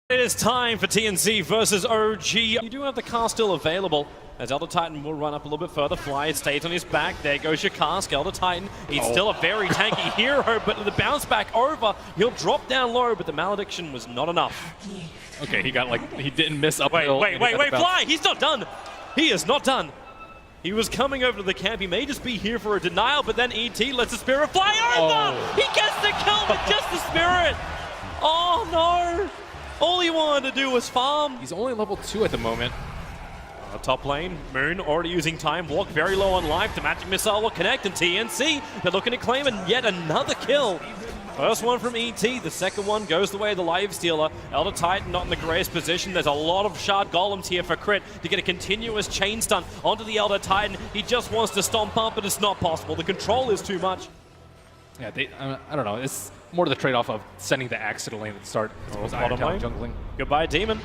It is time for TNC versus OG. You do have the car still available, as Elder Titan will run up a little bit further. Fly stays on his back. There goes your cask. Elder Titan, he's still a very tanky hero, but the bounce back over, he'll drop down low, but the malediction was not enough. Okay, he got he didn't miss uphill. Wait, Fly, he's not done. He is not done. He was coming over to the camp. He may just be here for a denial, but then ET lets the spirit fly over. He gets the kill with just the spirit. Oh no. All he wanted to do was farm. He's only level 2 at the moment. Top lane, Moon already using Time Walk, very low on life. The magic missile will connect, and TNC, they're looking to claim yet another kill. First one from ET, the second one goes the way of the Life Stealer. Elder Titan not in the greatest position. There's a lot of shard golems here for crit to get a continuous chain stun onto the Elder Titan. He just wants to stomp up, but it's not possible. The control is too much. Yeah, I don't know. It's more to the trade-off of sending the axe to the lane at the start. Bottom lane. Jungling. Goodbye, Demon.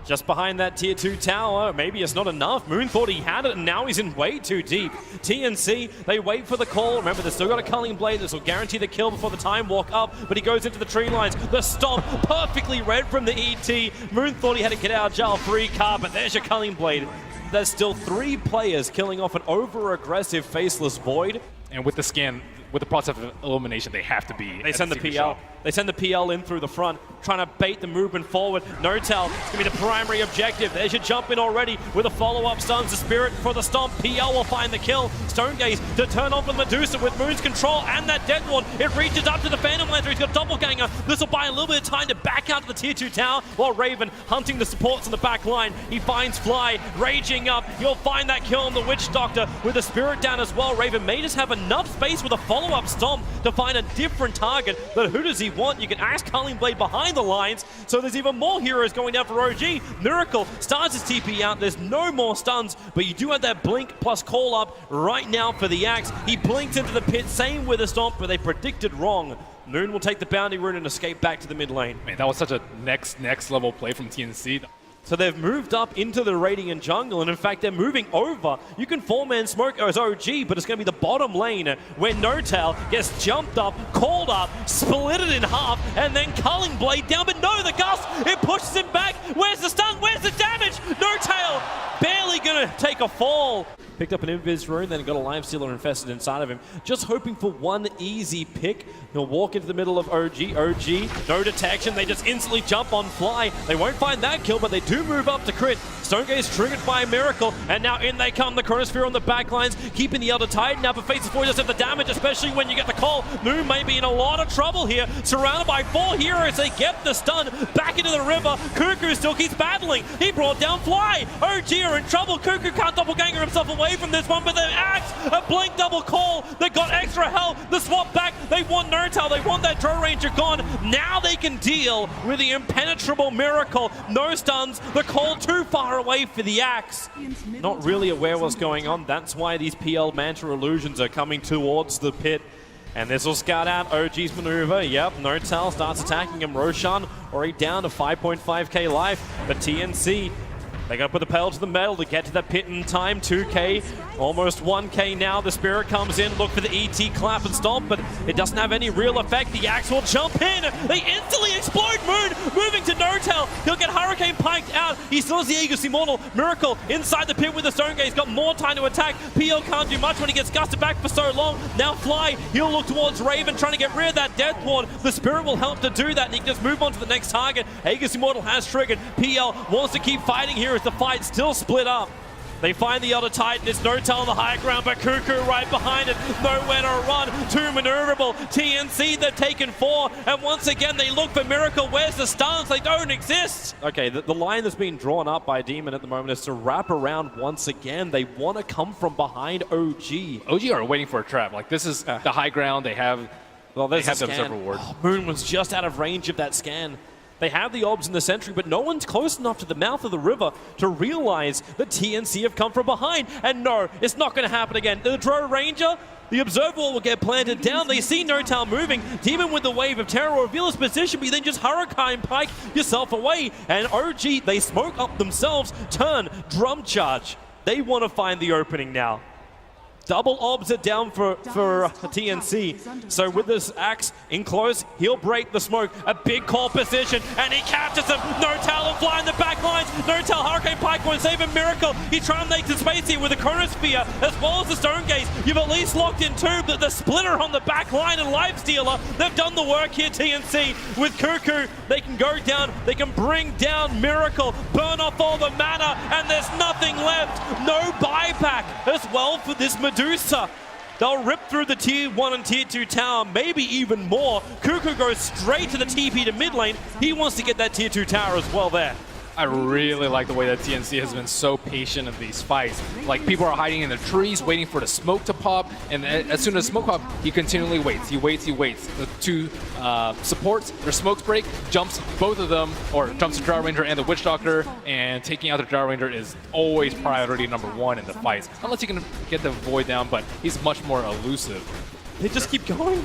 Just behind that tier 2 tower, maybe it's not enough. Moon thought he had it, and now he's in way too deep. TNC, they wait for the call. Remember, they've still got a Culling Blade. This will guarantee the kill before the Time Walk up, but he goes into the tree lines. The stomp, perfectly read from the ET. Moon thought he had to get out of jail free car, but there's your Culling Blade. There's still 3 players killing off an over-aggressive Faceless Void. And with the scan, with the process of elimination, they have to be. They send the PL. Shop. They send the PL in through the front, trying to bait the movement forward. No-Tell, it's going to be the primary objective. There's your jump in already with a follow-up stuns. The Spirit for the stomp. PL will find the kill. Stonegaze to turn off with Medusa with Moon's control and that Death Ward. It reaches up to the Phantom Lancer. He's got Doppelganger. This will buy a little bit of time to back out to the tier 2 tower while Raven hunting the supports on the back line. He finds Fly raging up. He'll find that kill on the Witch Doctor with the Spirit down as well. Raven may just have enough space with a follow-up stomp to find a different target, but who does he want? You can ask Culling Blade behind the lines, so there's even more heroes going down for OG. Miracle starts his TP out. There's no more stuns, but you do have that blink plus call up right now for the axe. He blinked into the pit, same with the stomp, but they predicted wrong. Moon will take the bounty rune and escape back to the mid lane. Man, that was such a next level play from TNC. So they've moved up into the Radiant jungle, and in fact, they're moving over. You can 4-man smoke as OG, but it's going to be the bottom lane where No-Tail gets jumped up, called up, split it in half, and then Culling Blade down. But no, the Gust, it pushes him back. Where's the stun? Where's the damage? No-Tail barely going to take a fall. Picked up an Invis rune, then got a Life Stealer infested inside of him. Just hoping for one easy pick. He'll walk into the middle of OG. OG, no detection. They just instantly jump on Fly. They won't find that kill, but they do move up to crit. Stonegaze triggered by a Miracle, and now in they come. The Chronosphere on the back lines, keeping the Elder Titan now, but Faceless Void does have the damage, especially when you get the call. Moon may be in a lot of trouble here. Surrounded by 4 heroes, they get the stun back into the river. Cuckoo still keeps battling. He brought down Fly. OG are in trouble. Cuckoo can't doppelganger himself away from this one, but the axe, a blink double call. They got extra health. The swap back. They want No-Tail. They want that Drow Ranger gone. Now they can deal with the impenetrable Miracle. No stuns. The call too far away for the axe. Not really aware what's going on. That's why these PL Manta illusions are coming towards the pit. And this will scout out OG's maneuver. Yep, No-Tail starts attacking him. Roshan already down to 5.5k life. But TNC, they got to put the pedal to the metal to get to the pit in time. 2k, almost 1k now. The Spirit comes in, look for the ET clap and stomp, but it doesn't have any real effect. The axe will jump in. They instantly explode. Moon moving to No-Tail. He'll get Hurricane piked out. He still has the Aegis Immortal. Miracle inside the pit with the Stonegaze. He's got more time to attack. PL can't do much when he gets gusted back for so long. Now Fly, he'll look towards Raven, trying to get rid of that Death Ward. The Spirit will help to do that, and he can just move on to the next target. Aegis Immortal has triggered. PL wants to keep fighting here as the fight still split up. They find the Elder Titan. It's No-Tail on the high ground, but Cuckoo right behind it. Nowhere to run. Too maneuverable. TNC, they've taken 4. And once again, they look for Miracle. Where's the stuns? They don't exist. Okay, the line that's being drawn up by Demon at the moment is to wrap around once again. They want to come from behind OG. OG are waiting for a trap. Like, this is the high ground. They have, there's the Observer Ward. Oh, Moon was just out of range of that scan. They have the obs in the sentry, but no one's close enough to the mouth of the river to realize that TNC have come from behind. And no, it's not going to happen again. The Drow Ranger, the Observer will get planted down. They see No-Tail moving. Demon with the Wave of Terror reveal his position, but then just Hurricane Pike yourself away. And OG, they smoke up themselves. Turn, Drum Charge. They want to find the opening now. Double obs are down for TNC. So with this axe in close, he'll break the smoke. A big call position, and he captures him. No-Tail will fly in the back lines. No-Tail, Hurricane Pike won't save a Miracle. He tries to make the space here with a Chronosphere, as well as the Stone Gaze. You've at least locked in two, but the Splitter on the back line and Lifestealer, they've done the work here, TNC. With Cuckoo, they can go down, they can bring down Miracle, burn off all the mana, and there's nothing left. No buyback as well for this Medusa. They'll rip through the tier 1 and tier 2 tower, maybe even more. Cuckoo goes straight to the TP to mid lane. He wants to get that tier 2 tower as well there. I really like the way that TNC has been so patient in these fights. Like, people are hiding in the trees, waiting for the smoke to pop, and as soon as smoke pop, he continually waits. He waits. The two supports, their smokes break, jumps both of them, or jumps the Drow Ranger and the Witch Doctor, and taking out the Drow Ranger is always priority number 1 in the fights. Unless you can get the Void down, but he's much more elusive. They just keep going.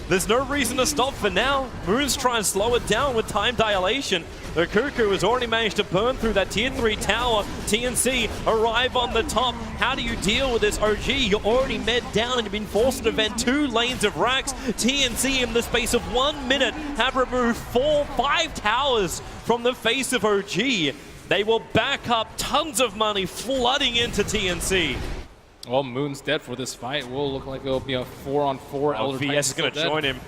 There's no reason to stop for now. Moon's trying to slow it down with time dilation. The Cuckoo has already managed to burn through that tier 3 tower. TNC arrive on the top. How do you deal with this OG? You're already med down and you've been forced to defend 2 lanes of racks. TNC in the space of 1 minute have removed 5 towers from the face of OG. They will back up tons of money flooding into TNC. Well, Moon's dead for this fight. Will look like it'll be a 4-on-4. Oh, VS is going to join him.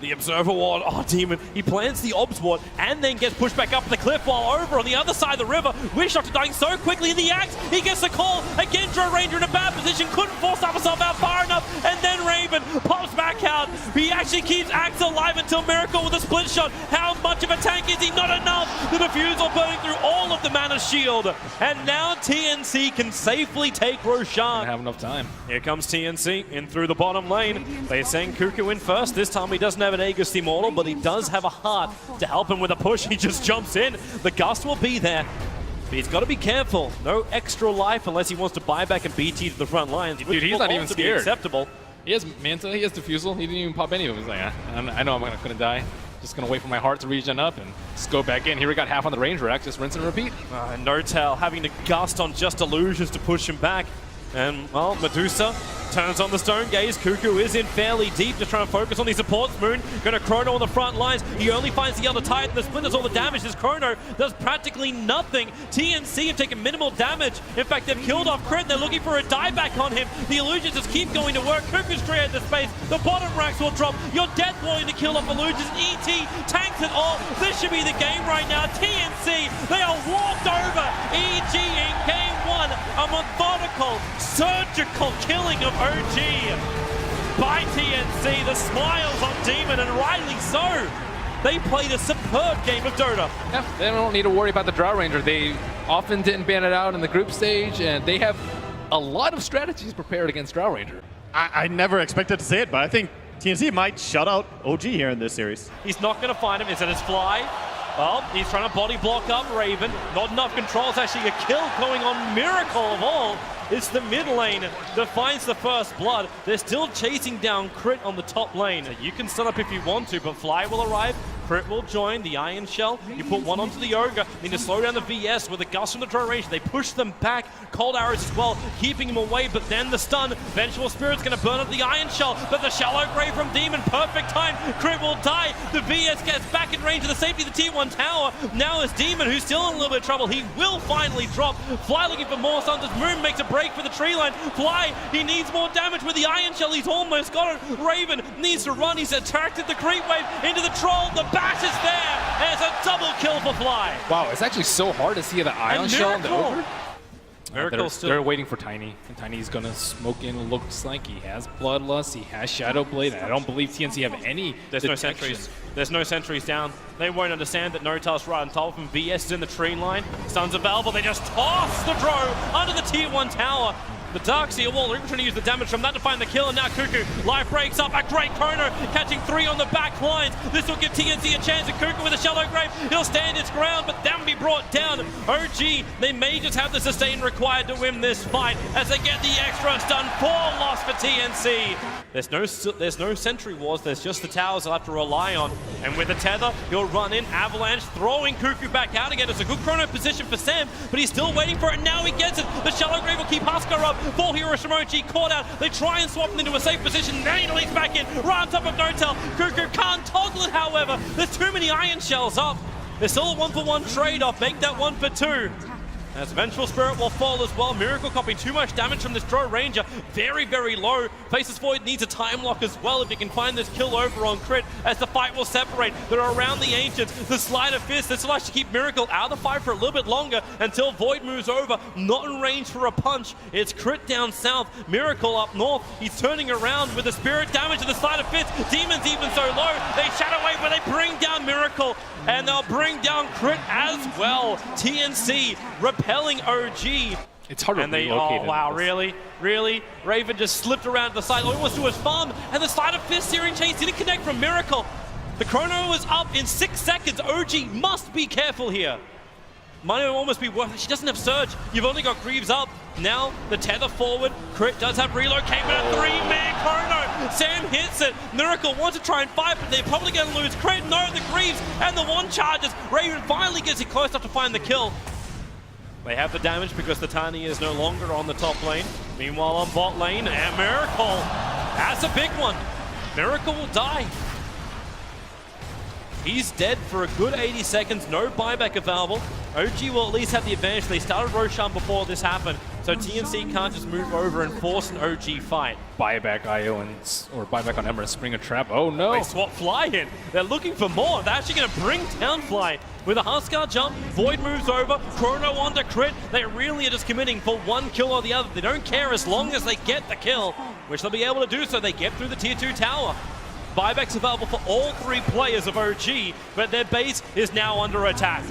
The Observer Ward, oh Demon, he plants the Obs Ward and then gets pushed back up the cliff while over on the other side of the river. Witch Doctor dying so quickly in the axe, he gets the call. Again, Drow Ranger in a bad position, couldn't force himself out far enough, and then Raven pops back out. He actually keeps Axe alive until Miracle with a split shot. How much of a tank is he? Not enough. The Diffusal burning through all of the mana shield. And now TNC can safely take Roshan. Don't have enough time. Here comes TNC in through the bottom lane. They send Cuckoo in first. This time he doesn't have an Aegis Immortal, but he does have a heart to help him with a push. He just jumps in. The Gust will be there. But he's got to be careful. No extra life unless he wants to buy back and BT to the front lines. Dude, he's not even scared. Acceptable. He has Manta, he has Diffusal. He didn't even pop any of them. He's like, I know I'm not going to die. Just going to wait for my heart to regen up and just go back in. Here we got half on the range rack. Just rinse and repeat. No-Tail having to Gust on just illusions to push him back. And, well, Medusa turns on the Stone Gaze. Cuckoo is in fairly deep, just trying to focus on these supports. Moon going to Chrono on the front lines. He only finds the other Titan. The Split does all the damage. This Chrono does practically nothing. TNC have taken minimal damage. In fact, they've killed off Crit. They're looking for a dieback on him. The illusions just keep going to work. Cuckoo's created the space. The bottom racks will drop. Your Death Warrior to kill off illusions. ET tanks it all. This should be the game right now. TNC, they are walked over. EG in game 1. A methodical, surgical killing of OG by TNC. The smiles on Demon, and rightly so. They played a superb game of Dota. Yeah, they don't need to worry about the Drow Ranger. They often didn't ban it out in the group stage, and they have a lot of strategies prepared against Drow Ranger. I never expected to say it, but I think TNC might shut out OG here in this series. He's not going to find him. Is it his fly? Well, he's trying to body block up Raven. Not enough control. It's actually a kill going on Miracle of all. It's the mid lane that finds the first blood. They're still chasing down Crit on the top lane. You can stun up if you want to, but Fly will arrive. Crit will join the Iron Shell. You put one onto the Ogre. Need to slow down the VS with a Gust from the Drow Ranger. They push them back. Cold Arrows as well, keeping him away, but then the stun. Vengeful Spirit's going to burn up the Iron Shell, but the Shallow Grave from Demon, perfect time. Crit will die. The VS gets back in range of the safety of the T1 tower. Now it's Demon, who's still in a little bit of trouble. He will finally drop. Fly looking for more stuns as Moon makes a break for the tree line. Fly, he needs more damage with the Iron Shell. He's almost got it. Raven needs to run. He's attracted the creep wave into the troll. The bash is there, and it's a double kill for Fly. Wow, it's actually so hard to see the Iron Shell and the Ogre. They're waiting for Tiny, and Tiny's gonna smoke in. Looks like he has Bloodlust, he has Shadow Blade. I don't believe TNC have any There's detection. no sentries. There's no sentries down. They won't understand that No-Tail's right on top of him. VS is in the tree line. Sons of Valve, they just toss the Drow under the tier 1 tower. The Darkseer wall, they're trying to use the damage from that to find the kill, and now Cuckoo, life breaks up, a great Chrono, catching 3 on the back lines. This will give TNC a chance, and Cuckoo with a Shallow Grave, he'll stand his ground, but then be brought down. OG, they may just have the sustain required to win this fight, as they get the extra stun. 4 loss for TNC. There's no sentry wars, there's just the towers they'll have to rely on. And with the tether, he'll run in, Avalanche, throwing Cuckoo back out again. It's a good Chrono position for Sam, but he's still waiting for it, now he gets it. The Shallow Grave will keep Husker up. 4 heroes from OG caught out. They try and swap them into a safe position. Nanny leads back in, right on top of Notel. Cuckoo can't toggle it, however. There's too many iron shells up. There's still a 1-for-1 trade-off. Make that 1 for 2. As Vengeful Spirit will fall as well. Miracle copying too much damage from this Drow Ranger. Very, very low. Faceless Void needs a time lock as well if he can find this kill over on Crit as the fight will separate. They're around the Ancients. The Sleight of Fist. This will actually keep Miracle out of the fight for a little bit longer until Void moves over. Not in range for a punch. It's Crit down south. Miracle up north. He's turning around with the Spirit damage and the Sleight of Fist. Demon's even so low. They shadow wave where they bring down Miracle. And they'll bring down Crit as well. TNC repelling OG. It's hard to relocate. Oh wow, really? Raven just slipped around to the side, almost to his farm, and the Sleight of Fist Searing Chains didn't connect from Miracle. The chrono was up in 6 seconds. OG must be careful here. Might almost be worth it. She doesn't have Surge. You've only got Greaves up. Now the tether forward. Crit does have relocate with a 3-man chrono. Sam hits it. Miracle wants to try and fight, but they're probably going to lose. Crit, no, the Greaves and the 1 charges. Raven finally gets it close enough to find the kill. They have the damage because the Tiny is no longer on the top lane. Meanwhile on bot lane, and Miracle. That's a big one. Miracle will die. He's dead for a good 80 seconds, no buyback available. OG will at least have the advantage. They started Roshan before this happened, so TNC can't just move over and force an OG fight. Buyback IO or buyback on Ember and spring a trap. Oh no! They swap Fly in. They're looking for more. They're actually going to bring down Fly. With a Huskar jump, Void moves over, Chrono onto Crit. They really are just committing for 1 kill or the other. They don't care as long as they get the kill, which they'll be able to do so. They get through the tier 2 tower. Buybacks available for all 3 players of OG, but their base is now under attack.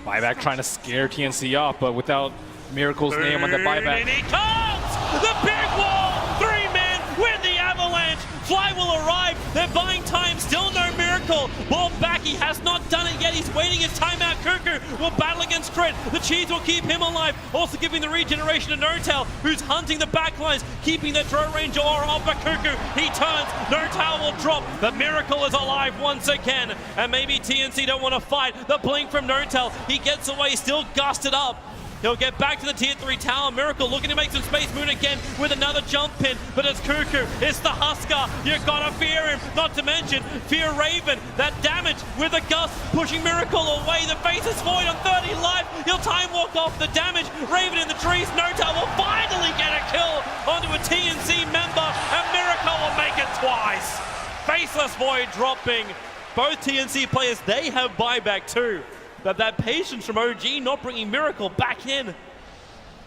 Buyback trying to scare TNC off, but without Miracle's name on the buyback. And he comes! The big wall! 3-man with the avalanche! Fly will arrive. They're buying time. Still no Miracle. Ball back. He has not done it yet. He's waiting his timeout. Cuckoo will battle against Crit. The cheese will keep him alive. Also giving the regeneration to Notel, who's hunting the backlines, keeping the Drow Ranger aura off of Cuckoo. He turns. Notel will drop. But Miracle is alive once again. And maybe TNC don't want to fight. The blink from Notel. He gets away. Still gusted up. He'll get back to the tier 3 tower. Miracle looking to make some space. Moon again with another jump pin. But it's Cuckoo. It's the Huskar. You gotta fear him. Not to mention, fear Raven. That damage with a gust pushing Miracle away. The Faceless Void on 30 life. He'll time walk off the damage. Raven in the trees. Notel will finally get a kill onto a TNC member. And Miracle will make it twice. Faceless Void dropping. Both TNC players, they have buyback too. But that patience from OG not bringing Miracle back in.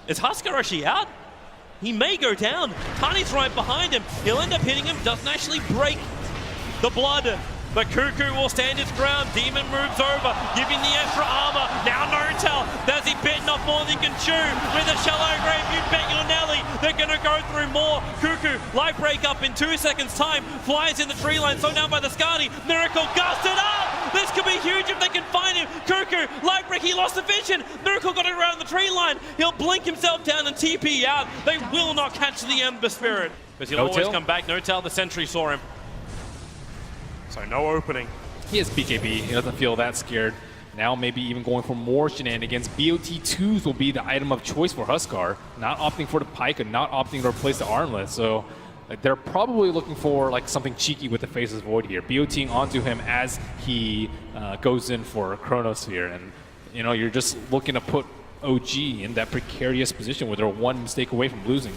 Is Huskar actually out? He may go down. Tani's right behind him. He'll end up hitting him. Doesn't actually break the blood. But Cuckoo will stand his ground. Demon moves over, giving the extra armor. Now Notel. Does he bitten off more than he can chew? With a shallow grave, you bet your Nelly. They're going to go through more. Cuckoo, life break up in 2 seconds time. Flies in the tree line, slowed down by the Skadi. Miracle gusted up. This could be huge if they can find him. Cuckoo, life break, he lost the vision. Miracle got it around the tree line. He'll blink himself down and TP out. They will not catch the Ember Spirit. Because he'll always come back. Notel, the sentry saw him. So no opening. He has BKB. He doesn't feel that scared. Now maybe even going for more shenanigans. BOT2s will be the item of choice for Huskar. Not opting for the Pike and not opting to replace the Armlet. So they're probably looking for like something cheeky with the Faceless Void here. BOTing onto him as he goes in for Chronosphere. And you know, you're just looking to put OG in that precarious position where they're 1 mistake away from losing.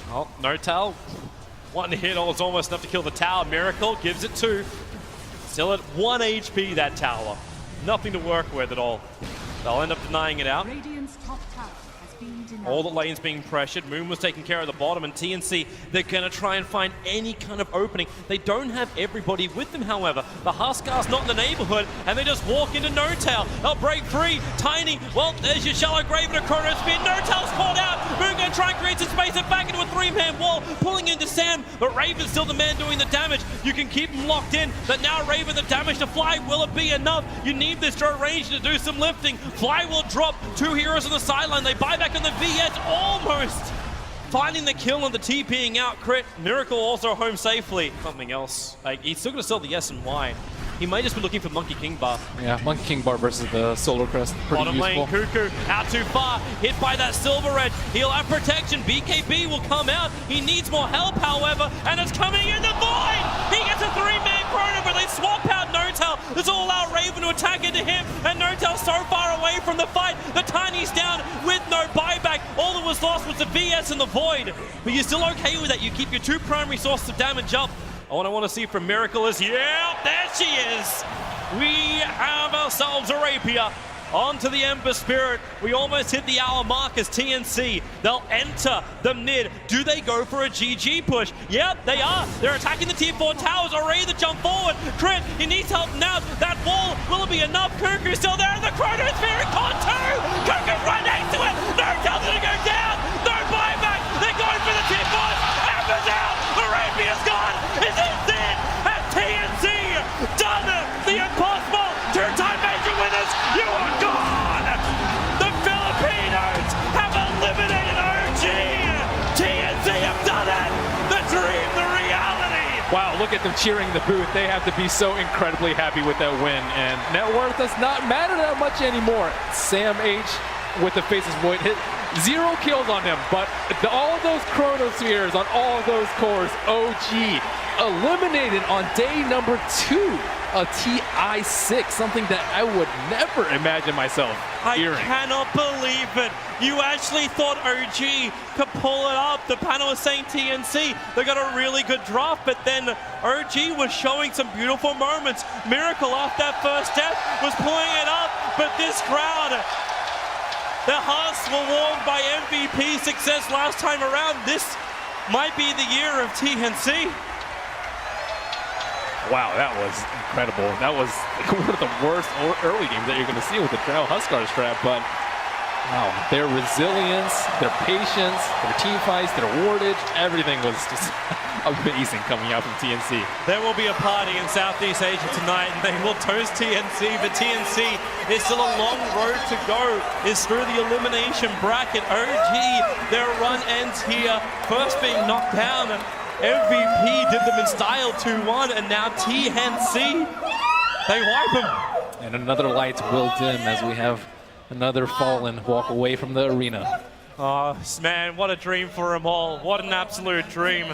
Oh, Notel. 1 hit, it's almost enough to kill the tower. Miracle gives it 2. Still at 1 HP, that tower. Nothing to work with at all. They'll end up denying it out. All the lanes being pressured. Moon was taking care of the bottom, and TNC, they're going to try and find any kind of opening. They don't have everybody with them, however. The Huskar's not in the neighborhood, and they just walk into Notel. They'll break free. Tiny, well, there's your shallow grave and a chrono spin. Notel's caught out. Moon going to try and create some space and back into a 3-man wall, pulling into Sam, but Raven's still the man doing the damage. You can keep him locked in, but now Raven, the damage to Fly, will it be enough? You need this Drow Ranger to do some lifting. Fly will drop. 2 heroes on the sideline. They buy back on the VS, almost finding the kill on the TPing out. Crit. Miracle also home safely. Something else. Like, he's still going to sell the S and Y. He might just be looking for Monkey King bar. Yeah, Monkey King bar versus the Solar Crest. Pretty Bottom useful. lane, Cuckoo out too far, hit by that Silver Edge. He'll have protection. BKB will come out. He needs more help, however, and it's coming in the void. He gets a 3-man chrono, but they swap out Notel. There's all-out Raven to attack into him, and Notel's so far away from the fight. The Tiny's down with no buyback. All that was lost was the VS and the void. But you're still okay with that. You keep your 2 primary sources of damage up. What I want to see from Miracle is, yeah, there she is. We have ourselves a Rapier. Onto the Ember Spirit. We almost hit the hour mark as TNC. They'll enter the mid. Do they go for a GG push? Yep, they are. They're attacking the tier 4 towers. Already the jump forward. Crit, he needs help now. That wall, will it be enough? Cuckoo's still there. The Chronosphere con 2. Cuckoo's right next to it. No, tells it to go down. No buyback. They're going for the tier 4s. Ember's out. Arabia's gone. Is it dead? Has TNC done the impossible? 2-time major winners. You are gone. The Filipinos have eliminated OG. TNC have done it. The dream, the reality. Wow, look at them cheering the booth. They have to be so incredibly happy with that win. And net worth does not matter that much anymore. Sam H with the Faces Void hit 0 kills on him, but all of those Chronospheres on all of those cores, OG eliminated on day number 2 of TI6, something that I would never imagine myself hearing. I cannot believe it. You actually thought OG could pull it up. The panel was saying TNC. They got a really good draft, but then OG was showing some beautiful moments. Miracle off that first death was pulling it up, but this crowd, their hearts were warmed by MVP success last time around. This might be the year of TNC. Wow, that was incredible. That was one of the worst early games that you're going to see with the Trail Huskar strat, but wow, their resilience, their patience, their team fights, their wardage, everything was just amazing coming out from TNC. There will be a party in Southeast Asia tonight, and they will toast TNC, but TNC is still a long road to go. Is through the elimination bracket. OG, their run ends here. First being knocked down. MVP did them in style 2-1, and now TNC, they wipe them. And another light will dim as we have another Fallen walk away from the arena. Oh, man, what a dream for them all. What an absolute dream.